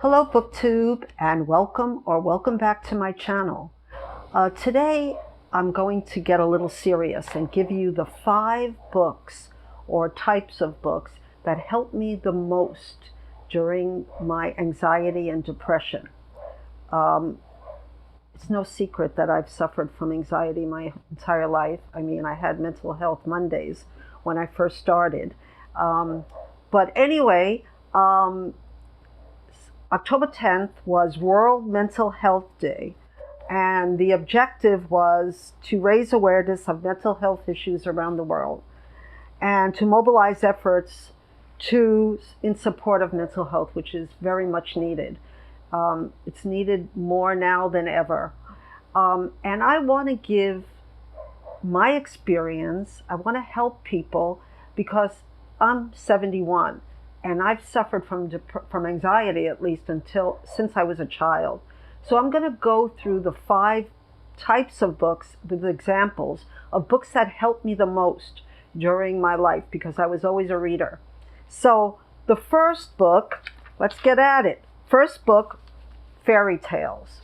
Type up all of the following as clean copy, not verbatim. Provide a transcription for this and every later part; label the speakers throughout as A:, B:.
A: Hello booktube, and welcome back to my channel. Today I'm going to get a little serious and give you the 5 books or types of books that helped me the most during my anxiety and depression. It's no secret that I've suffered from anxiety my entire life. I mean, I had mental health Mondays when I first started. But anyway, October 10th was World Mental Health Day, and the objective was to raise awareness of mental health issues around the world and to mobilize efforts in support of mental health, which is very much needed. It's needed more now than ever. And I want to give my experience. I want to help people because I'm 71. And I've suffered from anxiety at least since I was a child. So I'm going to go through the 5 types of books with examples of books that helped me the most during my life because I was always a reader. So the first book, let's get at it. First book, fairy tales.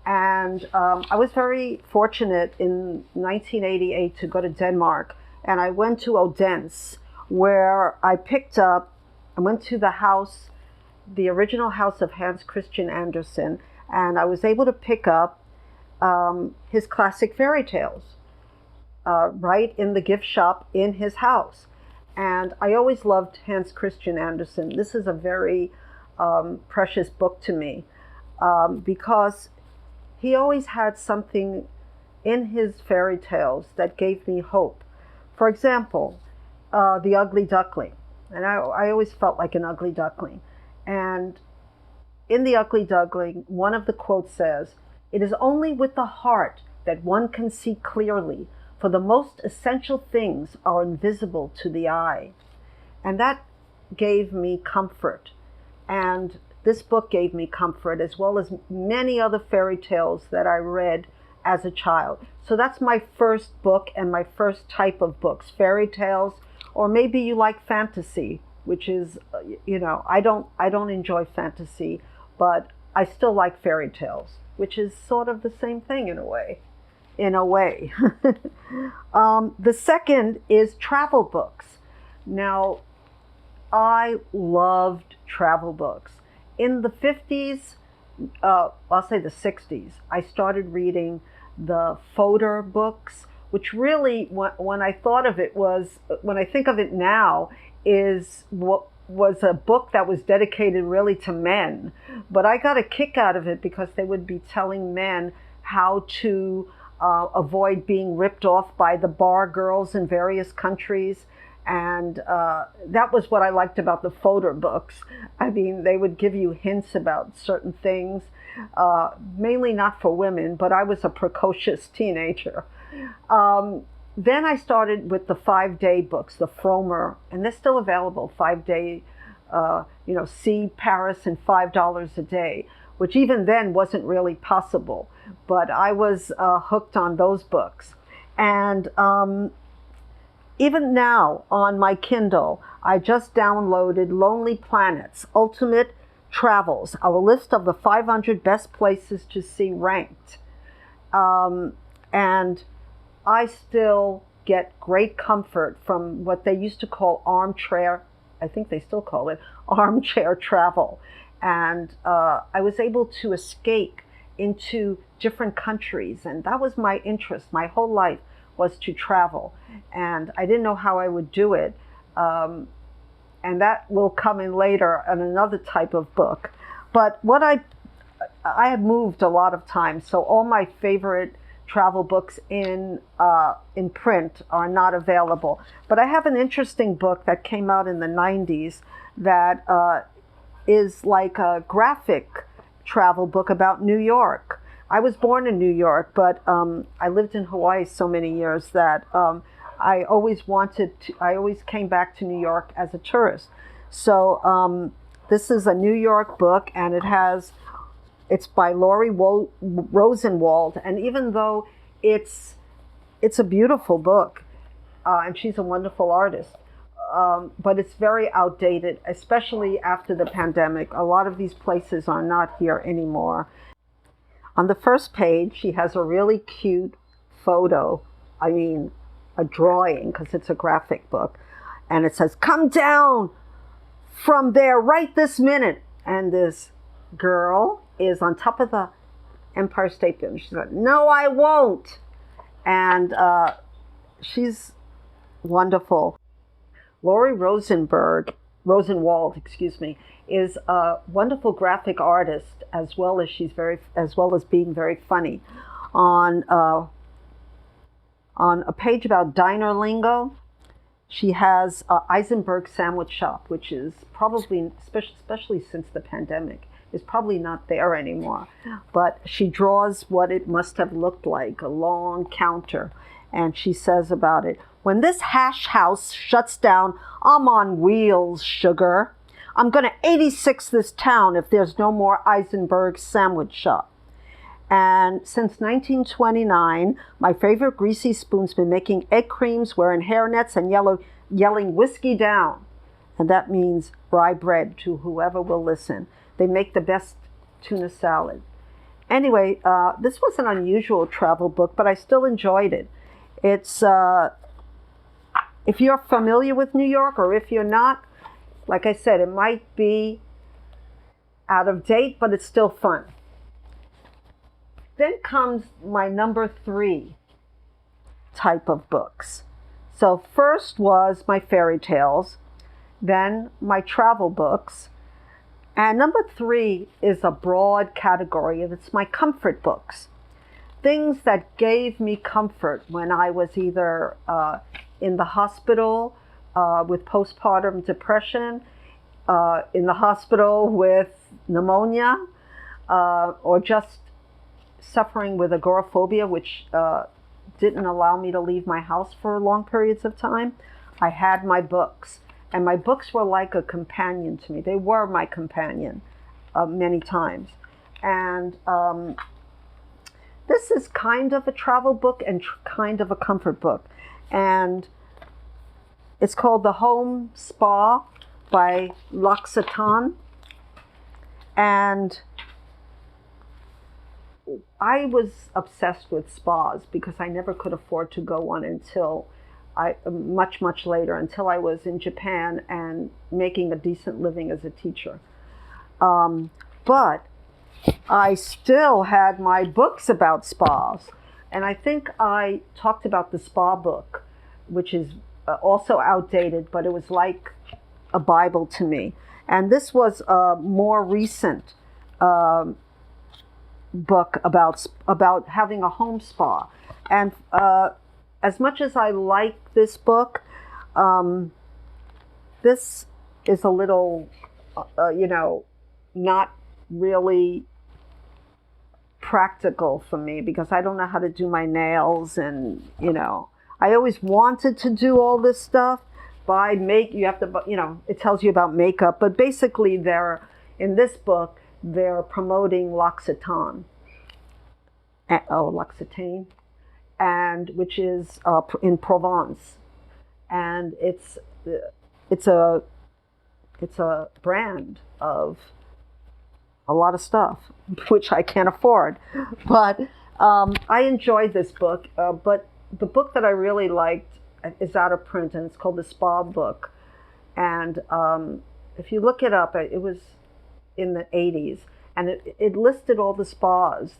A: And I was very fortunate in 1988 to go to Denmark. And I went to Odense, where I went to the original house of Hans Christian Andersen, and I was able to pick up his classic fairy tales right in the gift shop in his house. And I always loved Hans Christian Andersen. This is a very precious book to me because he always had something in his fairy tales that gave me hope. For example, The Ugly Duckling. And I always felt like an ugly duckling. And in The Ugly Duckling, one of the quotes says, "It is only with the heart that one can see clearly, for the most essential things are invisible to the eye." And that gave me comfort. And this book gave me comfort, as well as many other fairy tales that I read as a child. So that's my first book and my first type of books, fairy tales. Or maybe you like fantasy, which is, I don't enjoy fantasy, but I still like fairy tales, which is sort of the same thing in a way. The second is travel books. Now, I loved travel books. In the 50s, I'll say the 60s, I started reading the Fodor books, which really, when I think of it now, is what was a book that was dedicated really to men. But I got a kick out of it because they would be telling men how to avoid being ripped off by the bar girls in various countries. And that was what I liked about the Fodor books. I mean, they would give you hints about certain things, mainly not for women, but I was a precocious teenager. Then I started with the 5-day books, the Foreman, and they're still available, 5-day, see Paris in $5 a day, which even then wasn't really possible. But I was hooked on those books. And even now on my Kindle, I just downloaded Lonely Planets, Ultimate Travels, our list of the 500 best places to see ranked. And I still get great comfort from what they used to call armchair, I think they still call it, armchair travel. And I was able to escape into different countries. And that was my interest. My whole life was to travel. And I didn't know how I would do it. And that will come in later in another type of book. But I have moved a lot of times, so all my favorite travel books in print are not available. But I have an interesting book that came out in the 90s that is like a graphic travel book about New York. I was born in New York, but I lived in Hawaii so many years that I always came back to New York as a tourist. So this is a New York book, and it's by Laurie Rosenwald, and even though it's a beautiful book, and she's a wonderful artist, but it's very outdated, especially after the pandemic. A lot of these places are not here anymore. On the first page, she has a really cute photo, a drawing, because it's a graphic book, and it says, "Come down from there right this minute." And this girl is on top of the Empire State Building. She said, "No, I won't." And she's wonderful. Laurie Rosenwald, is a wonderful graphic artist, as well as being very funny. On a page about diner lingo, she has Eisenberg Sandwich Shop, which is probably, especially since the pandemic, is probably not there anymore. But she draws what it must have looked like, a long counter. And she says about it, "When this hash house shuts down, I'm on wheels, sugar. I'm going to 86 this town if there's no more Eisenberg Sandwich Shop." And since 1929, my favorite greasy spoon's been making egg creams, wearing hairnets, and yelling whiskey down. And that means rye bread to whoever will listen. They make the best tuna salad. Anyway, this was an unusual travel book, but I still enjoyed it. It's, if you're familiar with New York, or if you're not, like I said, it might be out of date, but it's still fun. Then comes my number 3 type of books. So first was my fairy tales, then my travel books, and number 3 is a broad category, and it's my comfort books. Things that gave me comfort when I was either in the hospital with postpartum depression, in the hospital with pneumonia, or just suffering with agoraphobia, which didn't allow me to leave my house for long periods of time. I had my books, and my books were like a companion to me. They were my companion many times. And this is kind of a travel book and kind of a comfort book. And it's called The Home Spa by L'Occitane. And I was obsessed with spas because I never could afford to go one until much later, until I was in Japan and making a decent living as a teacher. But I still had my books about spas. And I think I talked about the spa book, which is also outdated, but it was like a Bible to me. And this was a more recent book about having a home spa. And as much as I like this book, this is a little, not really practical for me, because I don't know how to do my nails, and I always wanted to do all this stuff. You have to, it tells you about makeup, but basically in this book, they're promoting L'Occitane, and which is in Provence, and it's a brand of a lot of stuff, which I can't afford. But I enjoyed this book, but the book that I really liked is out of print, and it's called The Spa Book. And if you look it up, it was in the 80s, and it listed all the spas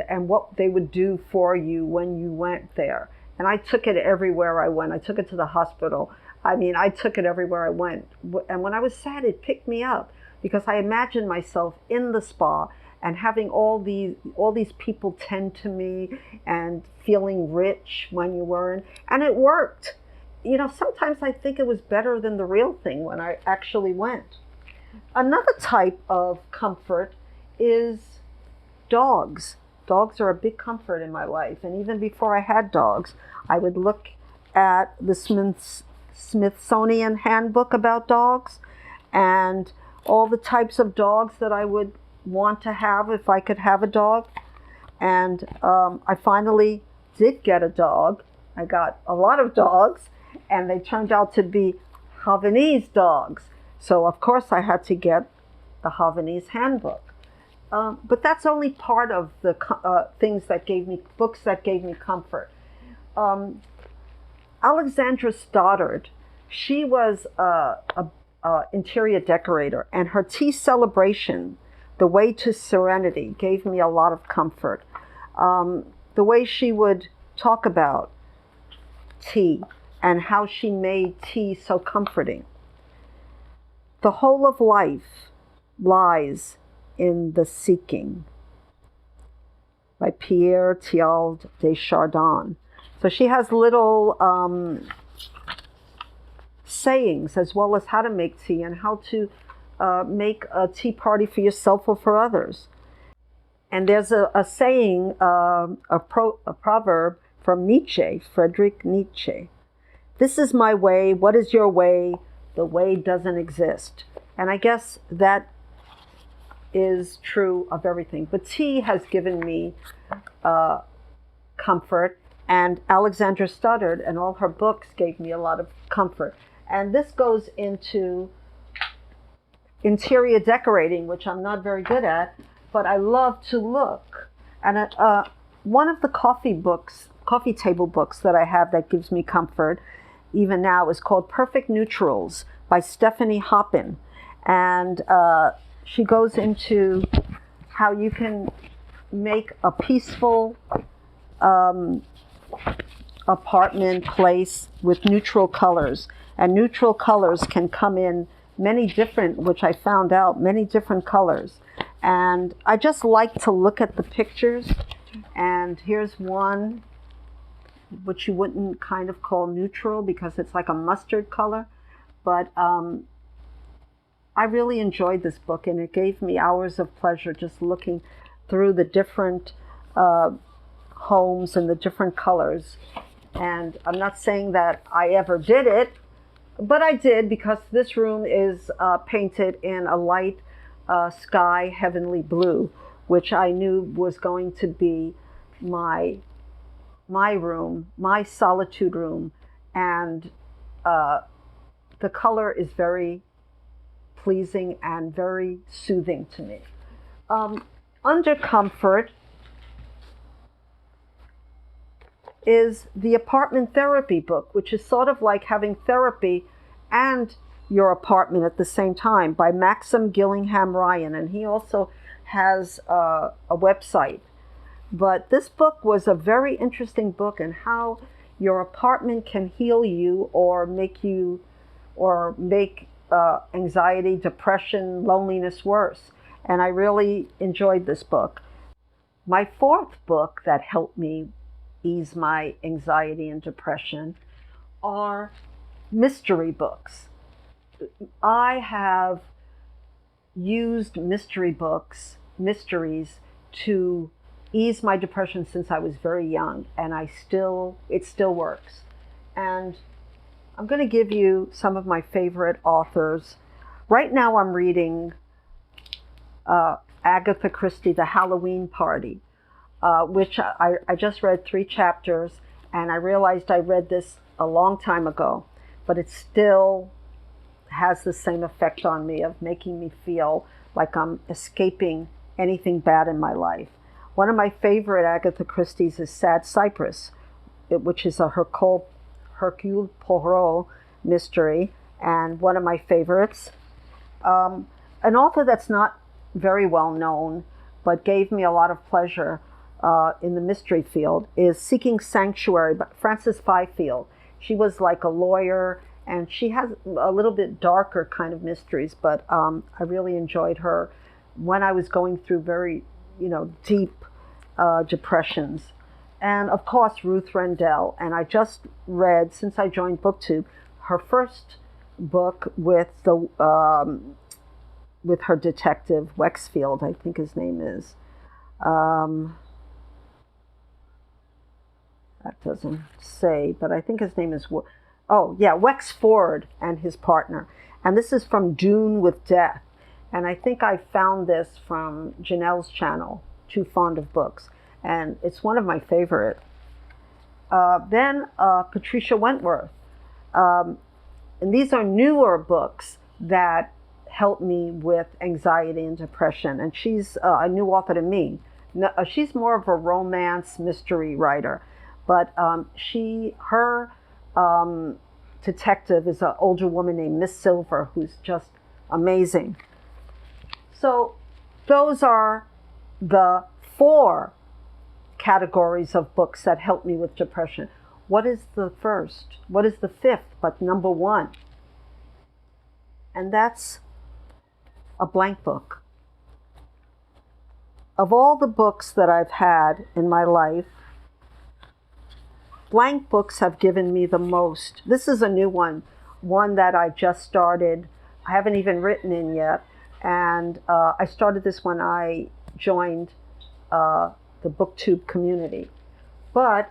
A: and what they would do for you when you went there. And I took it everywhere I went. I took it to the hospital. I took it everywhere I went. And when I was sad, it picked me up, because I imagined myself in the spa and having all these people tend to me and feeling rich when you were in. And it worked. Sometimes I think it was better than the real thing when I actually went. Another type of comfort is dogs. Dogs are a big comfort in my life. And even before I had dogs, I would look at the Smithsonian handbook about dogs, and all the types of dogs that I would want to have if I could have a dog. And I finally did get a dog. I got a lot of dogs, and they turned out to be Havanese dogs. So of course I had to get the Havanese handbook. But that's only part of the books that gave me comfort. Alexandra Stoddard, she was a interior decorator, and her tea celebration, The Way to Serenity, gave me a lot of comfort. The way she would talk about tea and how she made tea so comforting. The Whole of Life Lies in the Seeking by Pierre Thiald de Chardin. So she has little sayings as well as how to make tea and how to make a tea party for yourself or for others. And there's a saying, a proverb from Nietzsche, Friedrich Nietzsche. This is my way. What is your way? The way doesn't exist. And I guess that is true of everything. But tea has given me comfort, and Alexandra Stoddard and all her books gave me a lot of comfort. And this goes into interior decorating, which I'm not very good at, but I love to look. And one of the coffee table books that I have that gives me comfort, even now, is called Perfect Neutrals by Stephanie Hoppin. And she goes into how you can make a peaceful apartment place with neutral colors. And neutral colors can come in many different, which I found out, many different colors. And I just like to look at the pictures. And here's one, which you wouldn't kind of call neutral because it's like a mustard color. But I really enjoyed this book, and it gave me hours of pleasure just looking through the different homes and the different colors. And I'm not saying that I ever did it, but I did, because this room is painted in a light sky heavenly blue, which I knew was going to be my room, my solitude room. And the color is very pleasing and very soothing to me. Under comfort is the apartment therapy book, which is sort of like having therapy and your apartment at the same time, by Maxim Gillingham Ryan. And he also has a website. But this book was a very interesting book, and how your apartment can heal you or make anxiety, depression, loneliness worse. And I really enjoyed this book. My fourth book that helped me ease my anxiety and depression are mystery books. I have used mysteries to ease my depression since I was very young, and it still works. And I'm going to give you some of my favorite authors. Right now I'm reading Agatha Christie, The Halloween Party, which I just read 3 chapters, and I realized I read this a long time ago, but it still has the same effect on me of making me feel like I'm escaping anything bad in my life. One of my favorite Agatha Christie's is Sad Cypress, which is a Hercule Poirot mystery, and one of my favorites. An author that's not very well known, but gave me a lot of pleasure in the mystery field, is Seeking Sanctuary by Frances Fifield. She was like a lawyer, and she has a little bit darker kind of mysteries, but I really enjoyed her when I was going through very, deep depressions. And of course, Ruth Rendell. And I just read, since I joined BookTube, her first book with her detective, Wexfield, I think his name is. That doesn't say, but I think his name is, Wexford and his partner. And this is from Dune with Death. And I think I found this from Janelle's channel, Too Fond of Books. And it's one of my favorite. Then Patricia Wentworth. And these are newer books that help me with anxiety and depression. And she's a new author to me. She's more of a romance mystery writer, but her detective is an older woman named Miss Silver, who's just amazing. So those are the 4 categories of books that help me with depression. What is the first? What is the 5th but number 1? And that's a blank book. Of all the books that I've had in my life, blank books have given me the most. This is a new one that I just started. I haven't even written in yet. And I started this when I joined the booktube community. But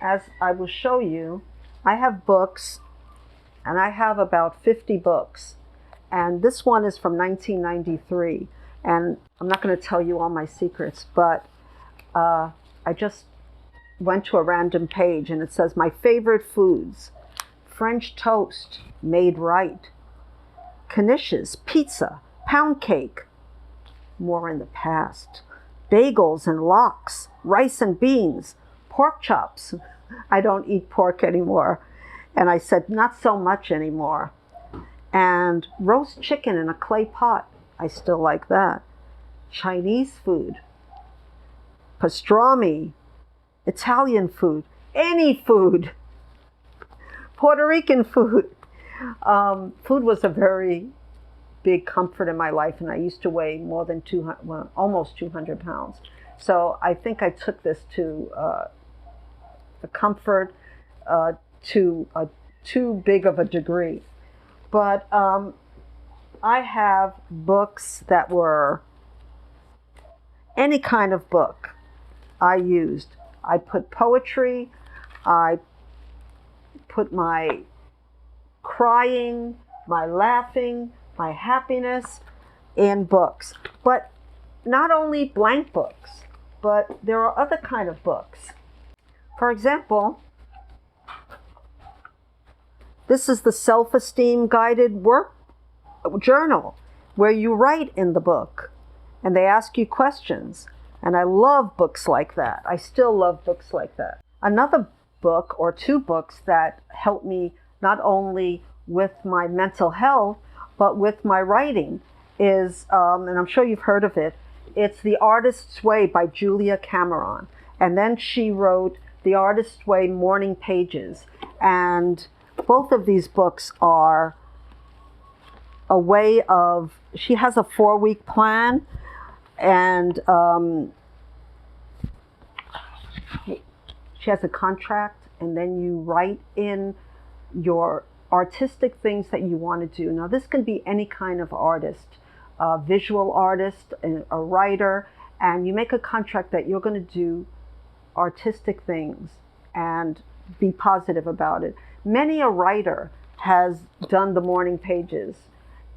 A: as I will show you, I have books, and I have about 50 books. And this one is from 1993. And I'm not going to tell you all my secrets, but I just went to a random page, and it says, my favorite foods: French toast made right, knishes, pizza, pound cake, more in the past, bagels and lox, rice and beans, pork chops. I don't eat pork anymore. And I said, not so much anymore. And roast chicken in a clay pot. I still like that. Chinese food, pastrami, Italian food, any food, Puerto Rican food. Food was a very big comfort in my life, and I used to weigh more than almost 200 pounds. So I think I took this to the comfort to too big of a degree. But I have books that were any kind of book I used. I put poetry, I put my crying, my laughing, my happiness in books. But not only blank books, but there are other kind of books. For example, this is the Self-Esteem guided work journal, where you write in the book and they ask you questions. And I love books like that. I still love books like that. Another book or 2 books that help me not only with my mental health, but with my writing is, and I'm sure you've heard of it, it's The Artist's Way by Julia Cameron. And then she wrote The Artist's Way Morning Pages. And both of these books are a way of, she has a 4-week plan, and she has a contract, and then you write in your artistic things that you want to do. Now, this can be any kind of artist, a visual artist, a writer, and you make a contract that you're going to do artistic things and be positive about it. Many a writer has done the morning pages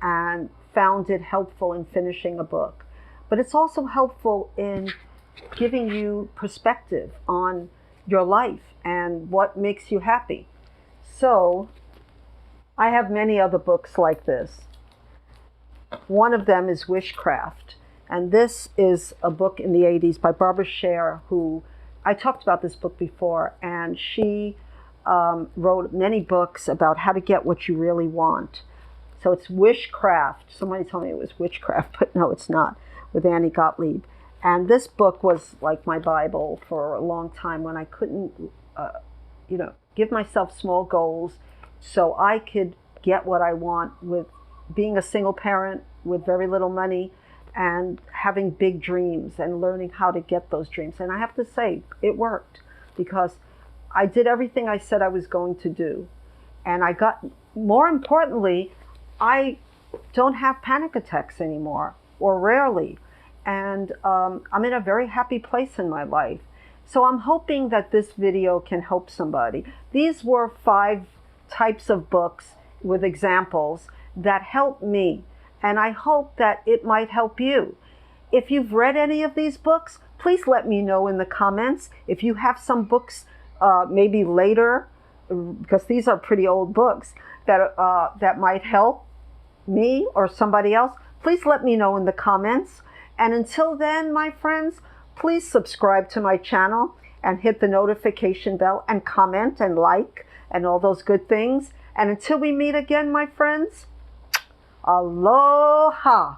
A: and found it helpful in finishing a book. But it's also helpful in giving you perspective on your life and what makes you happy. So I have many other books like this. One of them is Wishcraft. And this is a book in the 80s by Barbara Sher, who, I talked about this book before, and she wrote many books about how to get what you really want. So it's Wishcraft. Somebody told me it was Witchcraft, but no, it's not, with Annie Gottlieb. And this book was like my Bible for a long time when I couldn't, give myself small goals so I could get what I want with being a single parent with very little money and having big dreams and learning how to get those dreams. And I have to say, it worked, because I did everything I said I was going to do. And I got, more importantly, I don't have panic attacks anymore, or rarely. And I'm in a very happy place in my life. So I'm hoping that this video can help somebody. These were 5 types of books with examples that helped me. And I hope that it might help you. If you've read any of these books, please let me know in the comments. If you have some books, maybe later, because these are pretty old books, that might help me or somebody else, please let me know in the comments. And until then, my friends, please subscribe to my channel and hit the notification bell and comment and like and all those good things. And until we meet again, my friends, aloha.